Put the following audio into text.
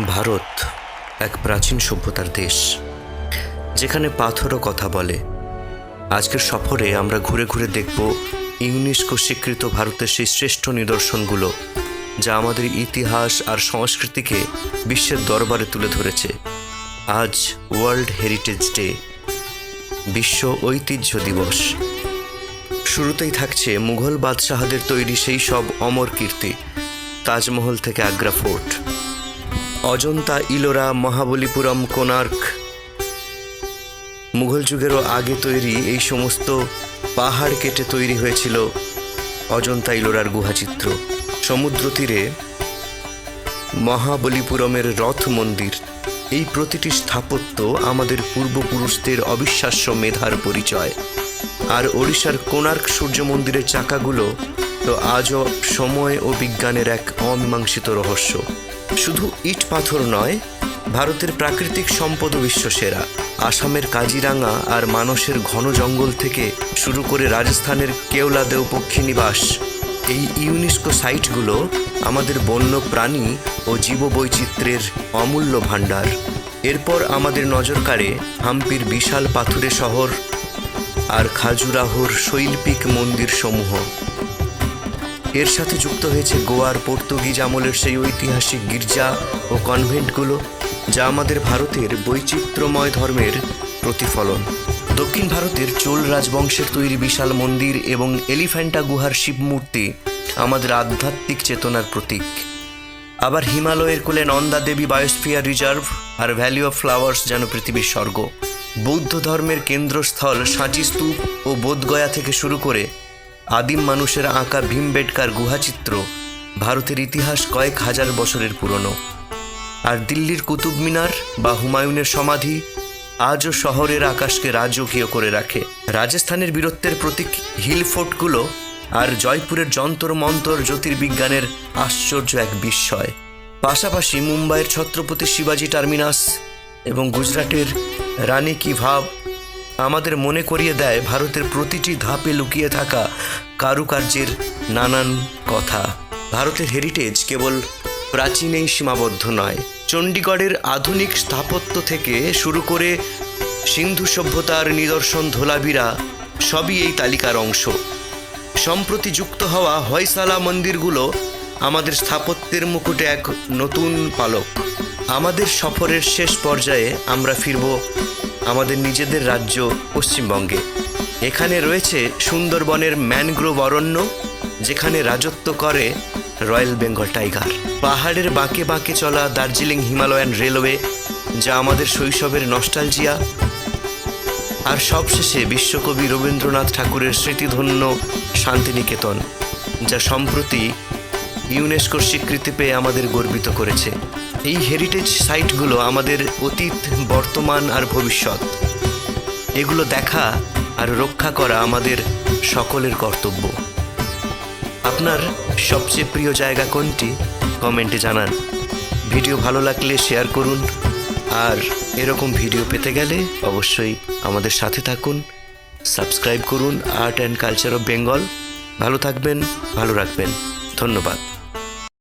ভারত এক প্রাচীন সভ্যতার দেশ, যেখানে পাথরও কথা বলে। আজকের সফরে আমরা ঘুরে ঘুরে দেখব ইউনেস্কো স্বীকৃত ভারতের সেই শ্রেষ্ঠ নিদর্শনগুলো, যা আমাদের ইতিহাস আর সংস্কৃতিকে বিশ্বের দরবারে তুলে ধরেছে। আজ ওয়ার্ল্ড হেরিটেজ ডে, বিশ্ব ঐতিহ্য দিবস। শুরুতেই থাকছে মুঘল বাদশাহদের তৈরি সেই সব অমর কীর্তি, তাজমহল থেকে আগ্রা ফোর্ট, অজন্তা, ইলোরা, মহাবলীপুরম, কোণার্ক। মুঘল যুগেরও আগে তৈরি এই সমস্ত পাহাড় কেটে তৈরি হয়েছিল অজন্তা ইলোরার গুহাচিত্র। সমুদ্র তীরে মহাবলীপুরমের রথ মন্দির, এই প্রতিটি স্থাপত্য আমাদের পূর্বপুরুষদের অবিশ্বাস্য মেধার পরিচয়। আর ওড়িশার কোণার্ক সূর্য মন্দিরের চাকাগুলো তো আজও সময় ও বিজ্ঞানের এক অমীমাংসিত রহস্য। শুধু ইট পাথর নয়, ভারতের প্রাকৃতিক সম্পদও বিশ্বসেরা। আসামের কাজিরাঙ্গা আর মানসের ঘন জঙ্গল থেকে শুরু করে রাজস্থানের কেওলাদেও পক্ষী নিবাস, এই ইউনেস্কো সাইটগুলো আমাদের বন্য প্রাণী ও জীববৈচিত্র্যের অমূল্য ভাণ্ডার। এরপর আমাদের নজর কাড়ে হাম্পির বিশাল পাথুরে শহর আর খাজুরাহোর শৈল্পিক মন্দির সমূহ। এর সাথে যুক্ত হয়েছে গোয়ার পর্তুগিজ আমলের সেই ঐতিহাসিক গির্জা ও কনভেন্টগুলো, যা আমাদের ভারতের বৈচিত্র্যময় ধর্মের প্রতিফলন। দক্ষিণ ভারতের চোল রাজবংশের তৈরি বিশাল মন্দির এবং এলিফ্যান্টা গুহার শিবমূর্তি আমাদের আধ্যাত্মিক চেতনার প্রতীক। আবার হিমালয়ের কোলে নন্দা দেবী বায়োস্ফিয়ার রিজার্ভ আর ভ্যালি অফ ফ্লাওয়ার্স যেন পৃথিবীর স্বর্গ। বৌদ্ধ ধর্মের কেন্দ্রস্থল সাঁচি স্তূপ ও বোধগয়া থেকে শুরু করে আদিম মানুষের আঁকা ভীমবেটকার গুহাচিত্র ভারতের ইতিহাস কয়েক হাজার বছরের পুরনো। আর দিল্লির কুতুব মিনার বা হুমায়ুনের সমাধি আজও শহরের আকাশকে রাজকীয় করে রাখে। রাজস্থানের বীরত্বের প্রতীক হিল ফোর্টগুলো আর জয়পুরের যন্তর মন্তর জ্যোতির্বিজ্ঞানের আশ্চর্য এক বিস্ময়। পাশাপাশি মুম্বাইয়ের ছত্রপতি শিবাজি টার্মিনাস এবং গুজরাটের রানী কি ভাব আমাদের মনে করিয়ে দেয় ভারতের প্রতিটি ধাপে লুকিয়ে থাকা কারুকার্যের নানান কথা। ভারতের হেরিটেজ কেবল প্রাচীনেই সীমাবদ্ধ নয়, চণ্ডীগড়ের আধুনিক স্থাপত্য থেকে শুরু করে সিন্ধু সভ্যতার নিদর্শন ধোলাভিরা সবই এই তালিকার অংশ। সম্প্রতি যুক্ত হওয়া হয়সালা মন্দিরগুলো আমাদের স্থাপত্যের মুকুটে এক নতুন পালক। আমাদের সফরের শেষ পর্যায়ে আমরা ফিরব আমাদের নিজেদের রাজ্য পশ্চিমবঙ্গে। এখানে রয়েছে সুন্দরবনের ম্যানগ্রোভ অরণ্য, যেখানে রাজত্ব করে রয়্যাল বেঙ্গল টাইগার। পাহাড়ের বাঁকে বাঁকে চলা দার্জিলিং হিমালয়ান রেলওয়ে, যা আমাদের শৈশবের নস্টালজিয়া। আর সবশেষে বিশ্বকবি রবীন্দ্রনাথ ঠাকুরের স্মৃতিধন্য শান্তিনিকেতন, যা সম্প্রতি ইউনেস্কোর স্বীকৃতি পেয়ে আমাদের গর্বিত করেছে। এই হেরিটেজ সাইটগুলো আমাদের অতীত, বর্তমান আর ভবিষ্যৎ, এগুলো দেখা আর রক্ষা করা আমাদের সকলের কর্তব্য। আপনার সবচেয়ে প্রিয় জায়গা কোনটি? কমেন্টে জানান। ভিডিও ভালো লাগলে শেয়ার করুন, আর এরকম ভিডিও পেতে গেলে অবশ্যই আমাদের সাথে থাকুন। সাবস্ক্রাইব করুন art and culture of Bengal. ভালো থাকবেন, ভালো রাখবেন। ধন্যবাদ।